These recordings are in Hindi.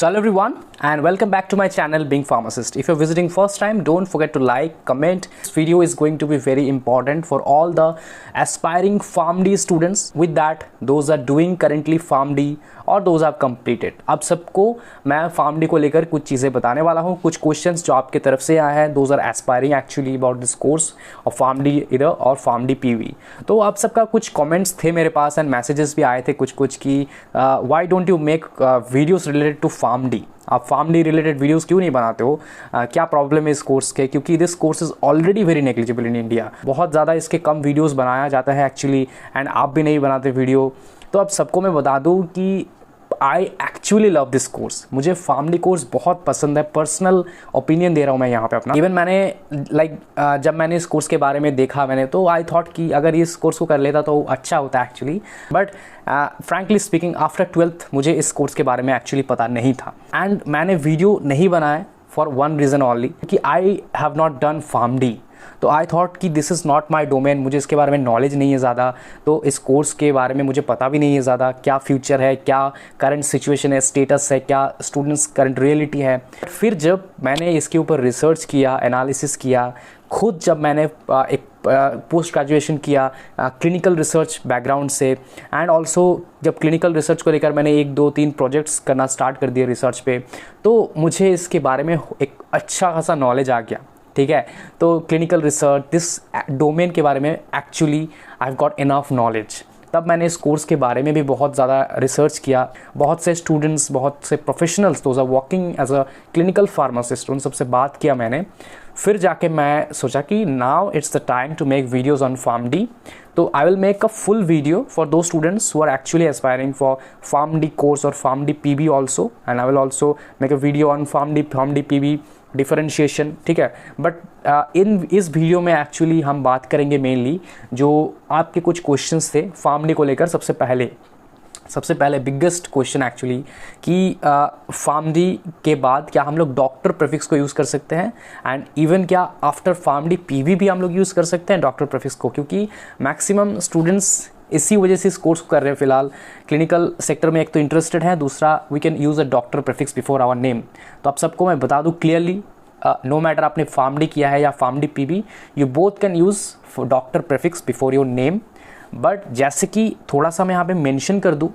So hello everyone and welcome back to my channel Being Pharmacist. If you're visiting first time, don't forget to like, comment. This video is going to be very important for all the aspiring PharmD students. With that, those are doing currently PharmD और those have completed. अब सबको मैं PharmD को लेकर कुछ चीज़ें बताने वाला हूँ, कुछ क्वेश्चंस जो आपके तरफ से आए हैं. Those are aspiring actually about this course of PharmD either और PharmD PV. तो आप सबका कुछ कमेंट्स थे मेरे पास एंड मैसेजेस भी आए थे कुछ कि why don't you make videos related to PharmD. आप PharmD रिलेटेड वीडियोस क्यों नहीं बनाते हो, क्या प्रॉब्लम है इस कोर्स के, क्योंकि this course is already very negligible in India. बहुत ज़्यादा इसके कम वीडियोस बनाया जाता है एक्चुअली एंड आप भी नहीं बनाते वीडियो. तो अब सबको मैं बता दूं कि I actually love this course. मुझे PharmD कोर्स बहुत पसंद है. पर्सनल ओपिनियन दे रहा हूँ मैं यहाँ पे अपना. इवन मैंने जब मैंने इस कोर्स के बारे में देखा मैंने तो आई थॉट कि अगर इस कोर्स को कर लेता तो अच्छा होता actually. But frankly speaking after 12th मुझे इस कोर्स के बारे में एक्चुअली पता नहीं था एंड मैंने वीडियो नहीं बनाया फॉर वन रीज़न ओनली कि I have not done PharmD. तो आई थॉट कि this is not my domain, मुझे इसके बारे में नॉलेज नहीं है ज़्यादा, तो इस कोर्स के बारे में मुझे पता भी नहीं है ज़्यादा, क्या फ्यूचर है, क्या करंट सिचुएशन है, स्टेटस है, क्या स्टूडेंट्स करंट रियलिटी है. फिर जब मैंने इसके ऊपर रिसर्च किया, एनालिसिस किया, खुद जब मैंने एक पोस्ट ग्रेजुएशन किया क्लिनिकल रिसर्च बैकग्राउंड से एंड ऑल्सो जब क्लिनिकल रिसर्च को लेकर मैंने 1 2 3 प्रोजेक्ट्स करना स्टार्ट कर दिए रिसर्च पे, तो मुझे इसके बारे में एक अच्छा खासा नॉलेज आ गया. ठीक है, तो क्लिनिकल रिसर्च दिस डोमेन के बारे में actually I have got enough knowledge. तब मैंने इस कोर्स के बारे में भी बहुत ज़्यादा रिसर्च किया. बहुत से स्टूडेंट्स, बहुत से professionals those are working as a clinical pharmacist, उन सबसे बात किया मैंने. फिर जाके मैं सोचा कि now it's the time to make videos on PharmD. तो I will make a full video for दो students who are actually aspiring for PharmD course और PharmD PV also and I will also make a video on PharmD PV differentiation. ठीक है, बट इस वीडियो में एक्चुअली हम बात करेंगे मेनली जो आपके कुछ क्वेश्चंस थे PharmD को लेकर. सबसे पहले बिगेस्ट क्वेश्चन एक्चुअली कि PharmD के बाद क्या हम लोग डॉक्टर प्रीफिक्स को यूज़ कर सकते हैं एंड इवन क्या आफ्टर PharmD PV भी हम लोग यूज़ कर सकते हैं डॉक्टर प्रीफिक्स को, क्योंकि मैक्सिमम स्टूडेंट्स इसी वजह से इस कोर्स को कर रहे हैं. फिलहाल क्लिनिकल सेक्टर में एक तो इंटरेस्टेड है, दूसरा we can use a doctor prefix before our name. तो आप सबको मैं बता दूं क्लियरली, नो मैटर आपने PharmD किया है या PharmD PV, you both can use doctor prefix before your name. But जैसे कि थोड़ा सा मैं यहाँ पे मेंशन कर दूँ,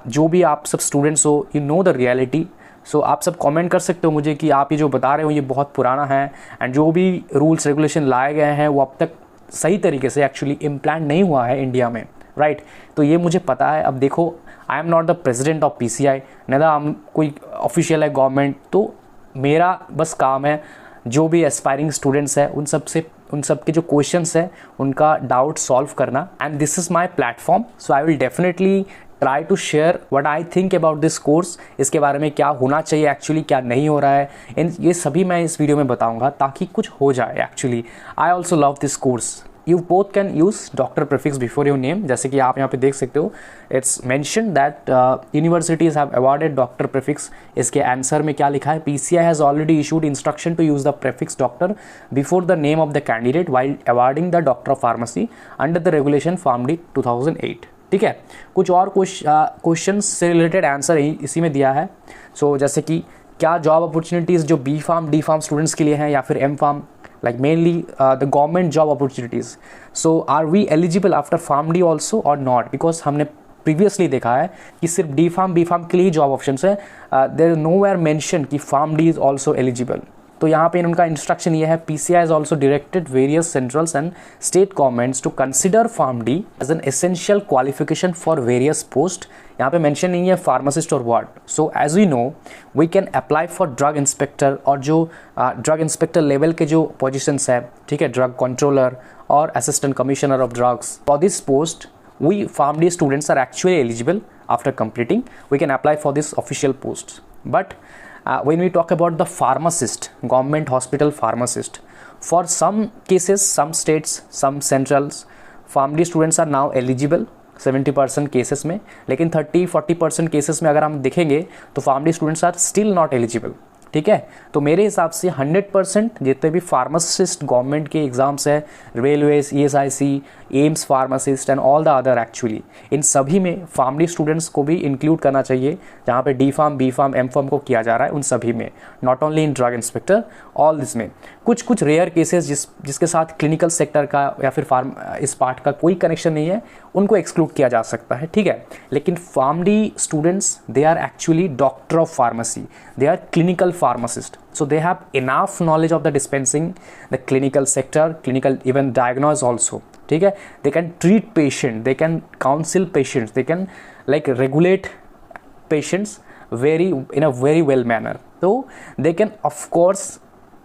जो भी आप सब स्टूडेंट्स हो, यू नो द रियलिटी. सो आप सब कमेंट कर सकते हो मुझे कि आप ये जो बता रहे हो ये बहुत पुराना है एंड जो भी रूल्स रेगुलेशन लाए गए हैं वो अब तक सही तरीके से एक्चुअली इम्प्लांट नहीं हुआ है इंडिया में, राइट. तो ये मुझे पता है. अब देखो, I am not the president of PCI, न हम कोई ऑफिशियल है गवर्नमेंट, तो मेरा बस काम है जो भी एस्पायरिंग स्टूडेंट्स हैं उन सब के जो क्वेश्चंस हैं उनका डाउट सॉल्व करना. And this is my platform, so I will definitely try to share what I think about this course. इसके बारे में क्या होना चाहिए एक्चुअली, क्या नहीं हो रहा है, ये सभी मैं इस वीडियो में बताऊंगा ताकि कुछ हो जाए actually. I also love this course. You both can use doctor prefix before your name. जैसे कि आप यहाँ पे देख सकते हो, it's mention that universities have awarded doctor prefix. इसके आंसर में क्या लिखा है, PCI has already issued instruction to use the prefix doctor before the name of the candidate while awarding the doctor of pharmacy under the regulation PharmD 2008. ठीक है, कुछ और क्वेश्चन से रिलेटेड आंसर इसी में दिया है. सो जैसे कि क्या जॉब अपॉर्चुनिटीज़ जो B.Pharm D.Pharm स्टूडेंट्स के लिए हैं या फिर M.Pharm, like mainly the government job opportunities. So are we eligible after PharmD also or not? Because हमने प्रीवियसली देखा है कि सिर्फ D.Pharm B.Pharm के लिए जॉब ऑप्शंस है. There is no where mention कि PharmD इज ऑल्सो एलिजिबल. तो यहाँ पे इनका इंस्ट्रक्शन ये है, PCI is also directed various centrals and state governments to consider PharmD as an essential qualification for various post. यहाँ पे मेंशन नहीं है फार्मासिस्ट और ward. So as we know we can apply for drug inspector और जो ड्रग इंस्पेक्टर लेवल के जो पोजिशंस है, ठीक है, ड्रग कंट्रोलर और assistant commissioner of drugs. For this post we PharmD students are actually eligible after completing. We can apply for this official post. But when we talk about the pharmacist, government hospital pharmacist, for some cases, some states, some centrals, PharmD students are now eligible 70% cases में. लेकिन 30-40% केसेस में अगर हम देखेंगे तो PharmD students are still not eligible. ठीक है। तो मेरे हिसाब से 100% जितने भी फार्मासिस्ट गवर्नमेंट के एग्जाम्स है, railways, ESIC, AIIMS pharmacist and all the other, actually in सभी में फार्मडी स्टूडेंट्स को भी इंक्लूड करना चाहिए। जहाँ पे D Pharm, B Pharm, M Pharm को किया जा रहा है उन सभी में, not only in drug inspector, all this में। कुछ रेयर केसेस जिसके साथ क्लिनिकल सेक्टर का या फिर इस पार्ट का कोई कनेक्शन नहीं है, उनको एक्सक्लूड किया जा सकता है, ठीक है। लेकिन PharmD students, they are actually doctor of pharmacy, they are clinical pharmacist, so they have enough knowledge of the dispensing, the clinical sector, clinical even diagnose also, ठीक है। they can treat patient, they can counsel patients, they can like regulate patients in a very well manner, so they can of course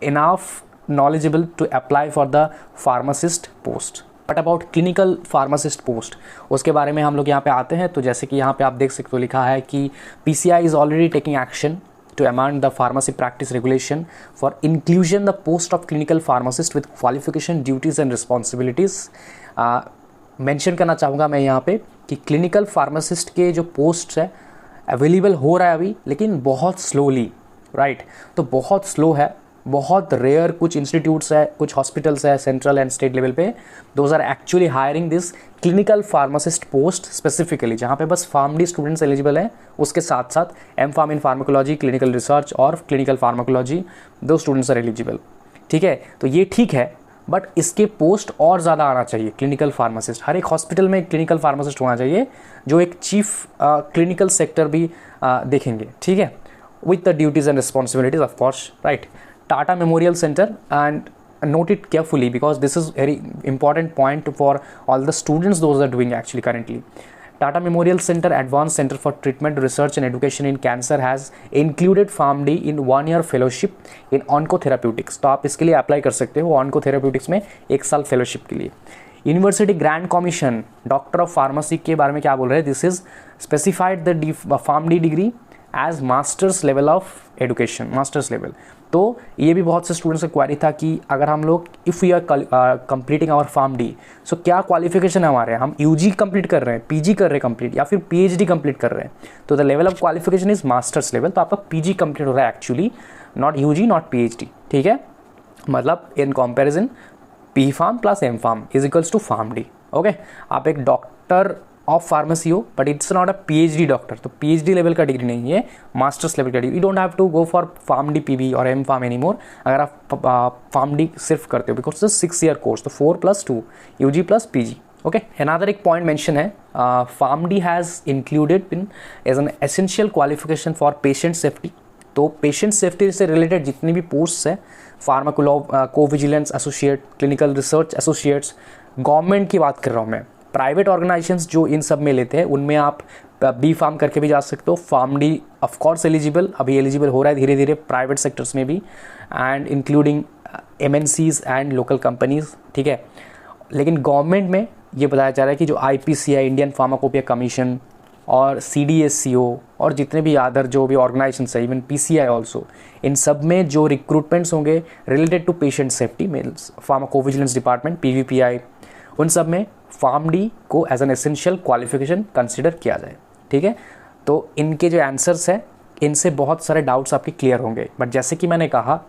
enough knowledgeable to apply for the pharmacist post। But about clinical pharmacist post, उसके बारे में हम लोग यहाँ पे आते हैं। तो जैसे कि यहाँ पे आप देख सकते हो लिखा है कि PCI is already taking action to amend the pharmacy practice regulation for inclusion the post of clinical pharmacist with qualification, duties and responsibilities। Mention करना चाहूँगा मैं यहाँ पे कि क्लिनिकल फार्मासिस्ट के जो पोस्ट है अवेलेबल हो रहा है अभी, लेकिन बहुत स्लोली, राइट। तो बहुत स्लो है, बहुत रेयर कुछ इंस्टीट्यूट्स है, कुछ हॉस्पिटल्स है सेंट्रल एंड स्टेट लेवल पे, those are actually hiring this clinical pharmacist post specifically, जहाँ पे बस फार्मडी स्टूडेंट्स एलिजिबल हैं। उसके साथ साथ M Pharm इन फार्माकोलॉजी, क्लिनिकल रिसर्च और क्लिनिकल फार्माकोलॉजी, दो स्टूडेंट्स आर एलिजिबल, ठीक है। तो ये ठीक है, बट इसके पोस्ट और ज़्यादा आना चाहिए। क्लिनिकल फार्मासिस्ट, हर एक हॉस्पिटल में एक क्लिनिकल फार्मासिस्ट होना चाहिए जो एक चीफ क्लिनिकल सेक्टर भी देखेंगे, ठीक है, with the duties and responsibilities of course, right. Tata Memorial Center, and note it carefully because this is very important point for all the students those are doing actually currently. Tata Memorial Center Advanced Center for Treatment, Research and Education in Cancer has included PharmD in 1 year fellowship in oncotherapeutics। तो आप इसके लिए अप्लाई कर सकते हो oncotherapeutics में 1 साल फेलोशिप के लिए। University grand commission doctor of pharmacy के बारे में क्या बोल रहे हैं, this is specified the PharmD degree as masters level of education, masters level. तो ये भी बहुत से स्टूडेंट्स का क्वेरी था कि अगर हम लोग if you are completing our PharmD, so क्या क्वालिफिकेशन है हमारे, हम UG कंप्लीट कर रहे हैं, PG कर रहे हैं कंप्लीट, या फिर PhD कंप्लीट कर रहे हैं। तो the level of qualification is masters level, तो आपका PG कंप्लीट हो रहा है actually, not UG not PhD, ठीक है। मतलब in comparison P Pharm plus M Pharm is equals to PharmD, okay. आप एक डॉक्टर ऑफ फार्मेसी हो, but it's not a PhD doctor, तो PhD लेवल का डिग्री नहीं है, मास्टर्स लेवल का degree. You don't have to go for PharmD PB और M Pharm एनी मोर अगर आप PharmD सिर्फ करते हो, बिकॉज 6 year कोर्स, तो 4 + 2 UG + PG, ओके। अनदर एक पॉइंट मेंशन है, PharmD has included in as an essential qualification for patient safety. तो पेशेंट सेफ्टी से रिलेटेड जितनी भी पोस्ट है, pharmacovigilance associate, clinical research associates, government की बात कर रहा हूँ मैं, प्राइवेट ऑर्गेनाइजेशंस जो इन सब में लेते हैं उनमें आप B Pharm करके भी जा सकते हो। PharmD ऑफ कोर्स एलिजिबल, अभी एलिजिबल हो रहा है धीरे धीरे प्राइवेट सेक्टर्स में भी, and including MNCs and local companies, ठीक है। लेकिन गवर्नमेंट में ये बताया जा रहा है कि जो IPCI, इंडियन फार्माकोपिया कमीशन, और CDSCO और जितने भी अदर जो भी ऑर्गेनाइजेशंस है, इवन PCI ऑल्सो, इन सब में जो रिक्रूटमेंट्स होंगे related to patient safety, means pharmacovigilance department, PVPI, उन सब में PharmD को as an essential qualification consider किया जाए, ठीक है। तो इनके जो आंसर्स हैं, इनसे बहुत सारे डाउट्स आपके क्लियर होंगे। बट जैसे कि मैंने कहा,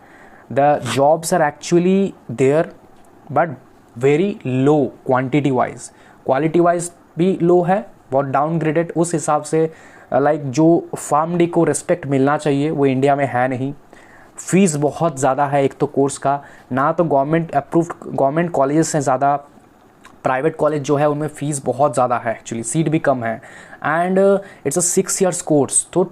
the jobs are actually there but very low quantity wise, quality wise भी लो है, बहुत डाउनग्रेडेड। उस हिसाब से लाइक जो PharmD को रिस्पेक्ट मिलना चाहिए वो इंडिया में है नहीं। फीस बहुत ज़्यादा है एक तो कोर्स का, ना तो गवर्नमेंट अप्रूव्ड गवर्नमेंट कॉलेजेस हैं ज़्यादा, प्राइवेट कॉलेज जो है उनमें फ़ीस बहुत ज़्यादा है, एक्चुअली सीट भी कम है, and it's a 6 years course. तो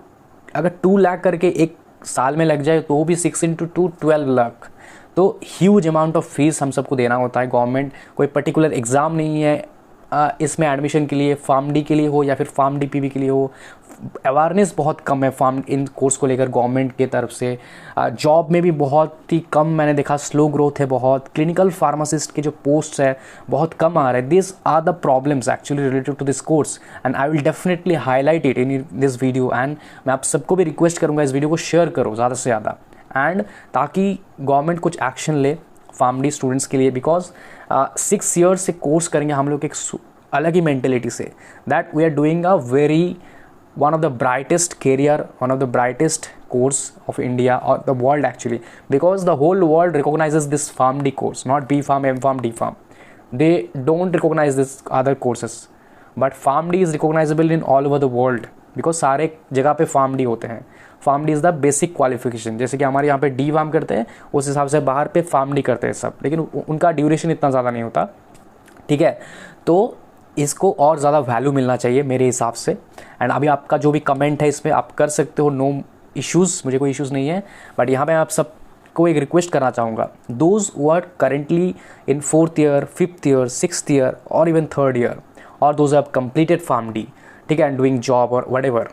अगर 2 लाख करके एक साल में लग जाए तो भी 6 × 2 12 लाख, तो ह्यूज अमाउंट ऑफ फीस हम सबको देना होता है। गवर्नमेंट कोई पर्टिकुलर एग्ज़ाम नहीं है इसमें एडमिशन के लिए, PharmD के लिए हो या फिर PharmD PB के लिए हो, अवेयरनेस बहुत कम है इन कोर्स को लेकर गवर्नमेंट के तरफ से। जॉब में भी बहुत ही कम मैंने देखा, स्लो ग्रोथ है बहुत। क्लिनिकल फार्मासिस्ट के जो पोस्ट है बहुत कम आ रहे हैं। This are the problems actually related to this course, and I will definitely highlight it in this video. And मैं आप सबको भी रिक्वेस्ट करूँगा इस वीडियो को शेयर करो ज़्यादा से ज़्यादा, एंड ताकि गवर्नमेंट कुछ एक्शन ले PharmD स्टूडेंट्स के लिए, बिकॉज 6 years से कोर्स करेंगे हम लोग एक अलग ही मेंटेलिटी से, that we are doing a very one of the brightest career, one of the brightest course of India or the world actually, because the whole world recognizes this PharmD course, not B Pharm, M Pharm, D Pharm. They don't recognize this other courses, but PharmD is recognizable in all over the world because सारे जगह पे PharmD होते हैं. PharmD is the basic qualification. जैसे कि हमारे यहाँ पे D Pharm करते हैं, उस हिसाब से बाहर पे PharmD करते हैं सब, लेकिन उनका ड्यूरेशन इतना ज़्यादा नहीं होता. ठीक है, तो इसको और ज़्यादा वैल्यू मिलना चाहिए मेरे हिसाब से. एंड अभी आपका जो भी कमेंट है इसमें आप कर सकते हो, नो इश्यूज़, मुझे कोई इश्यूज़ नहीं है. बट यहाँ पे आप सबको एक रिक्वेस्ट करना चाहूँगा, those who are currently in 4th year, 5th year, 6th year और इवन 3rd ईयर, और दोज हैव कंप्लीटेड PharmD, ठीक है, एंड डूइंग जॉब और व्हाटएवर,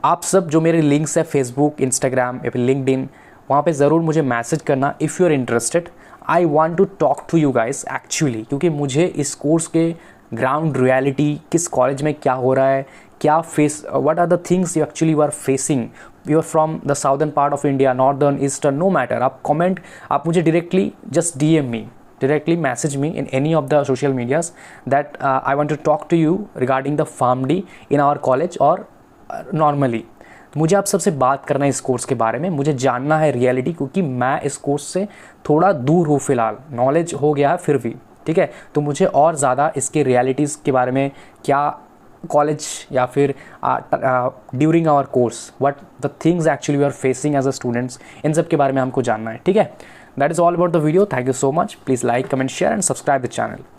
आप सब जो मेरे लिंक्स है फेसबुक, इंस्टाग्राम या फिर लिंक्डइन, वहाँ पे ज़रूर मुझे मैसेज करना if you are interested. I want to talk to you guys actually, क्योंकि मुझे इस कोर्स के ग्राउंड रियलिटी, किस कॉलेज में क्या हो रहा है, क्या face, what are the things you actually you are facing, you are from the southern part of India, northern, eastern, no matter. आप कमेंट, आप मुझे directly just DM me, directly message me in any of the social medias that I want to talk to you regarding the PharmD in our college or normally. मुझे आप सबसे बात करना है इस कोर्स के बारे में, मुझे जानना है रियलिटी, क्योंकि मैं इस कोर्स से थोड़ा दूर हूँ फ़िलहाल. नॉलेज हो गया है फिर भी, ठीक है, तो मुझे और ज़्यादा इसके रियलिटीज़ के बारे में, क्या कॉलेज या फिर during our course what the things actually we are facing as a students, इन सब के बारे में हमको जानना है. ठीक है, that is all about the video. Thank you so much. Please like, comment, share and subscribe the channel.